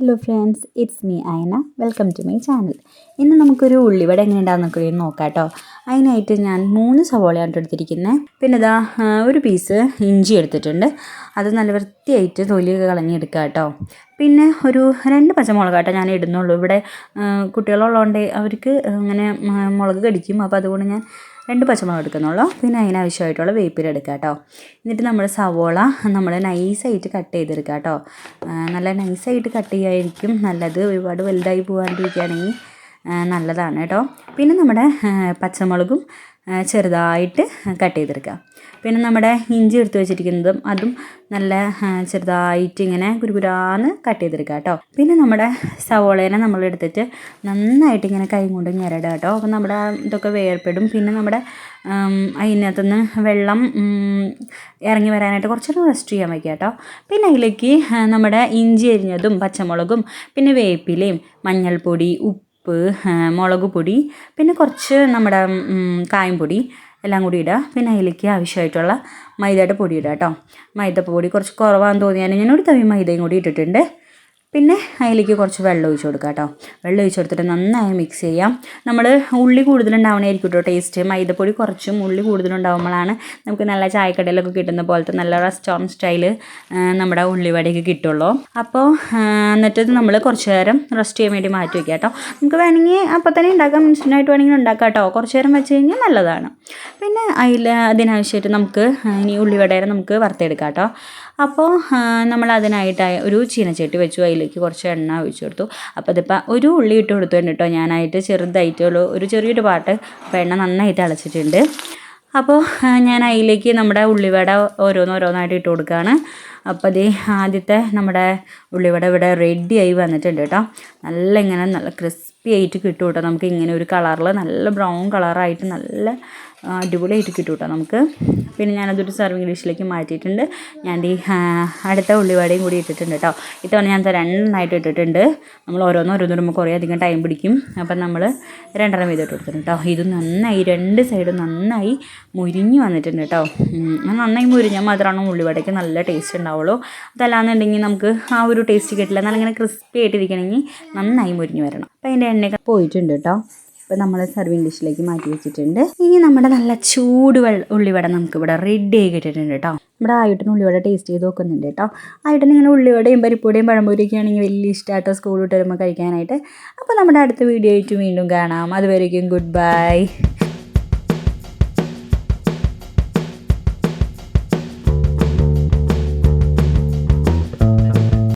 Hello friends, it's me Ayana. Welcome to my channel. ഇന്ന് നമുക്കൊരു ഉള്ളിവട എങ്ങനെ ഉണ്ടാകുന്നൊക്കെ നോക്കാം കേട്ടോ. അതിനായിട്ട് ഞാൻ 3 സവോളയാണ് എടുത്തിരിക്കുന്നത്. പിന്നെ ഇതാ ഒരു പീസ് ഇഞ്ചി എടുത്തിട്ടുണ്ട്. അത് നല്ല വൃത്തിയായിട്ട് തൊലിയൊക്കെ കളഞ്ഞെടുക്കുക കേട്ടോ. പിന്നെ ഒരു 2 പച്ചമുളക് കേട്ടോ ഞാൻ ഇടുന്നുള്ളൂ. ഇവിടെ കുട്ടികളുള്ളതുകൊണ്ട് അവർക്ക് അങ്ങനെ മുളക് കടിക്കും, അപ്പോൾ അതുകൊണ്ട് ഞാൻ 2 പച്ചമുളക് എടുക്കുന്നുള്ളൂ. പിന്നെ അതിനാവശ്യമായിട്ടുള്ള വേപ്പില എടുക്കുക കേട്ടോ. എന്നിട്ട് നമ്മൾ സവോള നമ്മൾ നൈസായിട്ട് കട്ട് ചെയ്തെടുക്കുക കേട്ടോ. നല്ല നൈസായിട്ട് കട്ട് ചെയ്യായിരിക്കും നല്ലത്. ഒരുപാട് വലുതായി പോകാണ്ടിരിക്കുകയാണെങ്കിൽ നല്ലതാണ് കേട്ടോ. പിന്നെ നമ്മുടെ പച്ചമുളകും ചെറുതായിട്ട് കട്ട് ചെയ്തെടുക്കുക. പിന്നെ നമ്മുടെ ഇഞ്ചി എടുത്ത് വെച്ചിരിക്കുന്നതും അതും നല്ല ചെറുതായിട്ട് ഇങ്ങനെ കുരുകുരാന്ന് കട്ട് ചെയ്തെടുക്കുക കേട്ടോ. പിന്നെ നമ്മുടെ സവോളേനെ നമ്മൾ എടുത്തിട്ട് നന്നായിട്ട് ഇങ്ങനെ കൈ കൊണ്ട് ഞെരടുക കേട്ടോ. അപ്പോൾ നമ്മുടെ ഇതൊക്കെ വേർപ്പെടും. പിന്നെ നമ്മുടെ അതിനകത്തുനിന്ന് വെള്ളം ഇറങ്ങി വരാനായിട്ട് കുറച്ചൊരു റെസ്റ്റ് ചെയ്യാൻ വയ്ക്കുക കേട്ടോ. പിന്നെ അതിലേക്ക് നമ്മുടെ ഇഞ്ചി അരിഞ്ഞതും പച്ചമുളകും പിന്നെ വേപ്പിലയും മഞ്ഞൾപ്പൊടി, ഉപ്പ്, മുളക് പൊടി, പിന്നെ കുറച്ച് നമ്മുടെ കായം പൊടി എല്ലാം കൂടി ഇടുക. പിന്നെ അതിലേക്ക് ആവശ്യമായിട്ടുള്ള മൈദയുടെ പൊടി ഇടുക കേട്ടോ. മൈദപ്പൊടി കുറച്ച് കുറവാണെന്ന് തോന്നിയാൽ ഞാൻ ഒരു തവി മൈദയും കൂടി ഇട്ടിട്ടുണ്ട്. പിന്നെ അതിലേക്ക് കുറച്ച് വെള്ളം ഒഴിച്ച് കൊടുക്കുക കേട്ടോ. വെള്ളം ഒഴിച്ച് കൊടുത്തിട്ട് നന്നായി മിക്സ് ചെയ്യാം. നമ്മൾ ഉള്ളി കൂടുതലുണ്ടാവണമായിരിക്കും കേട്ടോ ടേസ്റ്റ്. മൈദപ്പൊടി കുറച്ചും ഉള്ളി കൂടുതലുണ്ടാകുമ്പോഴാണ് നമുക്ക് നല്ല ചായക്കടയിലൊക്കെ കിട്ടുന്ന പോലത്തെ നല്ല റെസ്റ്റോറൻറ്റ് സ്റ്റൈല് നമ്മുടെ ഉള്ളിവടയൊക്കെ കിട്ടുള്ളൂ. അപ്പോൾ എന്നിട്ട് നമ്മൾ കുറച്ച് നേരം റെസ്റ്റ് ചെയ്യാൻ വേണ്ടി മാറ്റി വയ്ക്കുക കേട്ടോ. നമുക്ക് വേണമെങ്കിൽ അപ്പോൾ തന്നെ ഉണ്ടാക്കാം, ഇൻസ്റ്റൻ്റായിട്ട് വേണമെങ്കിൽ ഉണ്ടാക്കാം കേട്ടോ. കുറച്ച് നേരം വെച്ച് കഴിഞ്ഞാൽ നല്ലതാണ്. പിന്നെ അതിനാവശ്യമായിട്ട് നമുക്ക് ഇനി ഉള്ളിവടയെ നമുക്ക് വറുത്തെടുക്കാം കേട്ടോ. അപ്പോൾ നമ്മൾ അതിനായിട്ട് ഒരു ചീനച്ചട്ടി വെച്ചു. അതിലേക്ക് കുറച്ച് എണ്ണ ഒഴിച്ചു കൊടുത്തു. അപ്പോൾ ഇതിപ്പോൾ ഒരു ഉള്ളി ഇട്ട് കൊടുത്തിട്ടുണ്ട് കേട്ടോ. ഞാനായിട്ട് ചെറുതായിട്ടുള്ള ഒരു ചെറിയൊരു പാട്ട്. അപ്പോൾ എണ്ണ നന്നായിട്ട് അടച്ചിട്ടുണ്ട്. അപ്പോൾ ഞാൻ അതിലേക്ക് നമ്മുടെ ഉള്ളിവട ഓരോന്നായിട്ട് ഇട്ട് കൊടുക്കുകയാണ്. അപ്പോൾ അത് ആദ്യത്തെ നമ്മുടെ ഉള്ളിവട ഇവിടെ റെഡിയായി വന്നിട്ടുണ്ട് കേട്ടോ. നല്ല ക്രിസ്പി ആയിട്ട് കിട്ടും കേട്ടോ. നമുക്ക് ഇങ്ങനെ ഒരു കളറിൽ നല്ല ബ്രൗൺ കളറായിട്ട് നല്ല അടിപൊളിയായിട്ട് കിട്ടും കേട്ടോ നമുക്ക്. പിന്നെ ഞാനതൊരു സർവിങ് ഡിഷിലേക്ക് മാറ്റിയിട്ടുണ്ട്. ഞാൻ അടുത്ത ഉള്ളിവടയും കൂടി ഇട്ടിട്ടുണ്ട് കേട്ടോ. ഇത്തവണ ഞാൻ 2 ഇട്ടിട്ടുണ്ട്. നമ്മൾ ഓരോന്നിടുമ്പോൾ കുറേ അധികം ടൈം പിടിക്കും. അപ്പം നമ്മൾ 2 വീതം ഇട്ട് കൊടുത്തിട്ടുണ്ട് കേട്ടോ. ഇത് നന്നായി 2 സൈഡും നന്നായി മുരിഞ്ഞ് വന്നിട്ടുണ്ട് കേട്ടോ. നന്നായി മുരിഞ്ഞാൽ മാത്രമാണ് ഉള്ളിവടയ്ക്ക് നല്ല ടേസ്റ്റ് ഉണ്ടാവുള്ളൂ. അതല്ലാന്നുണ്ടെങ്കിൽ നമുക്ക് ആ ഒരു ടേസ്റ്റ് കിട്ടില്ല. നല്ല ഇങ്ങനെ ക്രിസ്പി ആയിട്ടിരിക്കണമെങ്കിൽ നന്നായി മുരിഞ്ഞ് വരണം. അപ്പോൾ അതിൻ്റെ എണ്ണയൊക്കെ പോയിട്ടുണ്ട് കേട്ടോ. അപ്പോൾ നമ്മൾ സർവിങ് ഡിഷിലേക്ക് മാറ്റി വെച്ചിട്ടുണ്ട്. ഇനി നമ്മുടെ നല്ല ചൂട് ഉള്ളിവട നമുക്കിവിടെ റെഡി ആയി കിട്ടിയിട്ടുണ്ട് കേട്ടോ. നമ്മുടെ ആയിട്ടിന് ഉള്ളിവട ടേസ്റ്റ് ചെയ്ത് നോക്കുന്നുണ്ട് കേട്ടോ. ആയിട്ടിന് ഇങ്ങനെ ഉള്ളിവടയും പരിപ്പൂടയും പഴംപൊരിയൊക്കെ ആണെങ്കിൽ വലിയ ഇഷ്ടമായിട്ടോ സ്കൂൾ വിട്ട് വരുമ്പോൾ കഴിക്കാനായിട്ട്. അപ്പോൾ നമ്മുടെ അടുത്ത വീഡിയോ ആയിട്ട് വീണ്ടും കാണാം. അതുവരേക്കും ഗുഡ് ബൈ.